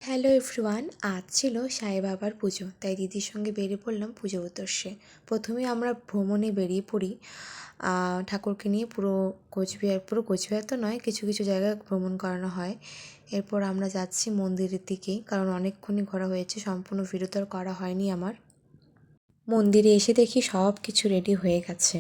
Hello everyone, আজ ছিল সাই বাবার পুজো, তাই দিদির সঙ্গে বেরিয়ে পড়লাম পুজো উদ্দেশ্যে। প্রথমেই আমরা ভ্রমণে বেরিয়ে পড়ি ঠাকুরকে নিয়ে। পুরো কোচবিহার তো নয়, কিছু কিছু জায়গায় ভ্রমণ করানো হয়। এরপর আমরা যাচ্ছি মন্দিরের দিকে, কারণ অনেকক্ষণই ঘোরা হয়েছে, সম্পূর্ণ ভিডিও তো আর করা হয়নি আমার। মন্দিরে এসে দেখি সব কিছু রেডি হয়ে গেছে।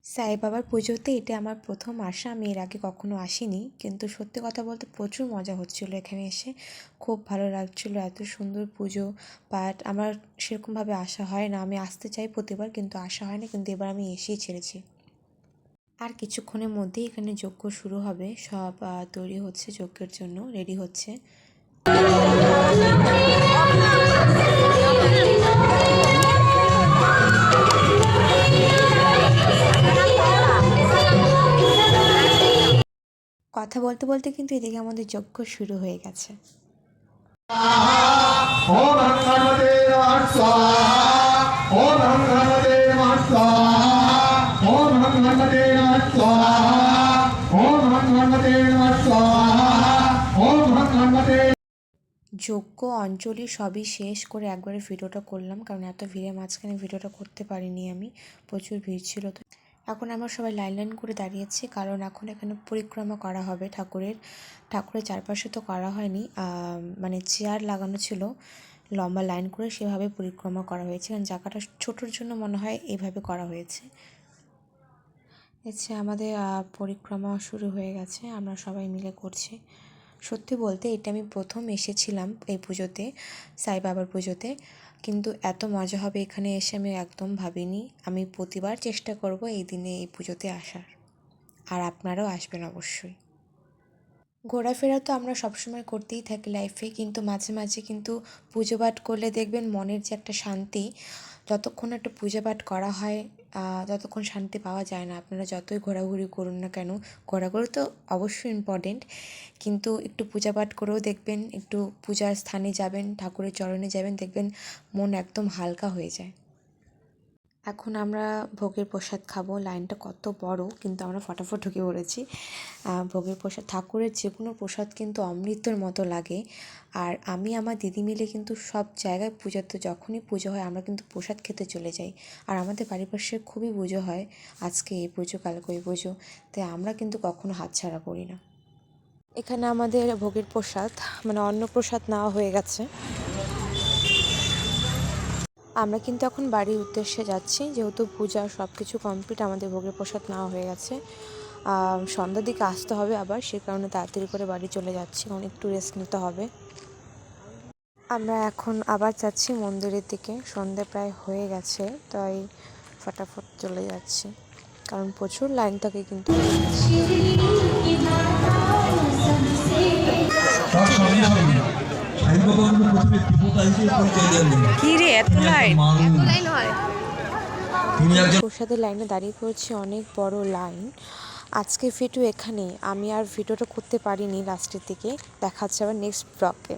সাই বাবার পুজোতে এটা আমার প্রথম আসা। আমি এর আগে কখনো আসিনি, কিন্তু সত্যি কথা বলতে প্রচুর মজা হচ্ছিলো এখানে এসে। খুব ভালো লাগছিলো, এত সুন্দর পুজো পাঠ। আমার সেরকমভাবে আসা হয় না, আমি আসতে চাই প্রতিবার, কিন্তু আসা হয় না, কিন্তু এবার আমি এসেই ছেড়েছি। আর কিছুক্ষণের মধ্যেই এখানে যজ্ঞ শুরু হবে, সব তৈরি হচ্ছে যজ্ঞের জন্য, রেডি হচ্ছে। কথা বলতে বলতে কিন্তু এদিকে আমাদের যজ্ঞ শুরু হয়ে গেছে। যজ্ঞ অঞ্জলি সবই শেষ করে একবারে ভিডিওটা করলাম, কারণ এত ভিড়ের মাঝখানে ভিডিওটা করতে পারিনি আমি, প্রচুর ভিড় ছিল। তো এখন আমরা সবাই লাইন লাইন করে দাঁড়িয়েছি, কারণ এখন এখানে পরিক্রমা করা হবে ঠাকুরের চারপাশে তো করা হয়নি, মানে চেয়ার লাগানো ছিল লম্বা লাইন করে, সেভাবে পরিক্রমা করা হয়েছে, কারণ জায়গাটা ছোটোর জন্য মনে হয় এইভাবে করা হয়েছে। আমাদের পরিক্রমা শুরু হয়ে গেছে, আমরা সবাই মিলে করছি। সত্যি বলতে এটা আমি প্রথম এসেছিলাম এই পুজোতে, সাই বাবার পুজোতে, কিন্তু এত মজা হবে এখানে এসে আমি একদম ভাবিনি। আমি প্রতিবার চেষ্টা করব এই দিনে এই পুজোতে আসার, আর আপনারাও আসবেন অবশ্যই। ঘোরাফেরা তো আমরা সবসময় করতেই থাকি লাইফে, কিন্তু মাঝে মাঝে কিন্তু পুজো পাঠ করলে দেখবেন মনের যে একটা শান্তি, যতক্ষণ একটা পুজো পাঠ করা হয় যতক্ষণ শান্তি পাওয়া যায় না। আপনারা যতই ঘোরাঘুরি করুন না কেন, ঘোরাঘুরি তো অবশ্যই ইম্পর্টেন্ট, কিন্তু একটু পূজা পাঠ করেও দেখবেন, একটু পূজার স্থানে যাবেন, ঠাকুরের চরণে যাবেন, দেখবেন মন একদম হালকা হয়ে যায়। এখন আমরা ভোগের প্রসাদ খাবো। লাইনটা কত বড়, কিন্তু আমরা ফটাফট ঢুকে পড়েছি। ভোগের প্রসাদ, ঠাকুরের যে কোনো প্রসাদ কিন্তু অমৃতের মতো লাগে। আর আমি আমার দিদি মিলে কিন্তু সব জায়গায় পুজোতে, যখনই পুজো হয় আমরা কিন্তু প্রসাদ খেতে চলে যাই। আর আমাদের বাড়ির পাশে খুবই পুজো হয়, আজকে এই পুজো কালকে ওই পুজো, তাই আমরা কিন্তু কখনো হাতছাড়া করি না। এখানে আমাদের ভোগের প্রসাদ, মানে অন্নপ্রসাদ নেওয়া হয়ে গেছে। আমরা কিন্তু এখন বাড়ির উদ্দেশ্যে যাচ্ছি, যেহেতু পূজা সব কিছু কমপ্লিট, আমাদের ভোগের প্রসাদ নেওয়া হয়ে গেছে। সন্ধ্যার দিকে আসতে হবে আবার, সে কারণে তাড়াতাড়ি করে বাড়ি চলে যাচ্ছি, কারণ একটু রেস্ট নিতে হবে। আমরা এখন আবার যাচ্ছি মন্দিরের দিকে, সন্ধ্যা প্রায় হয়ে গেছে, তাই ফটাফট চলে যাচ্ছি, কারণ প্রচুর লাইন থাকে কিন্তু। প্রসাদের লাইনে দাঁড়িয়ে পড়েছি, অনেক বড় লাইন। আজকে ভিডিও এখানেই, আমি আর ভিডিওটা করতে পারিনি লাস্টের দিকে, দেখা হচ্ছে আবার নেক্সট ব্লগে।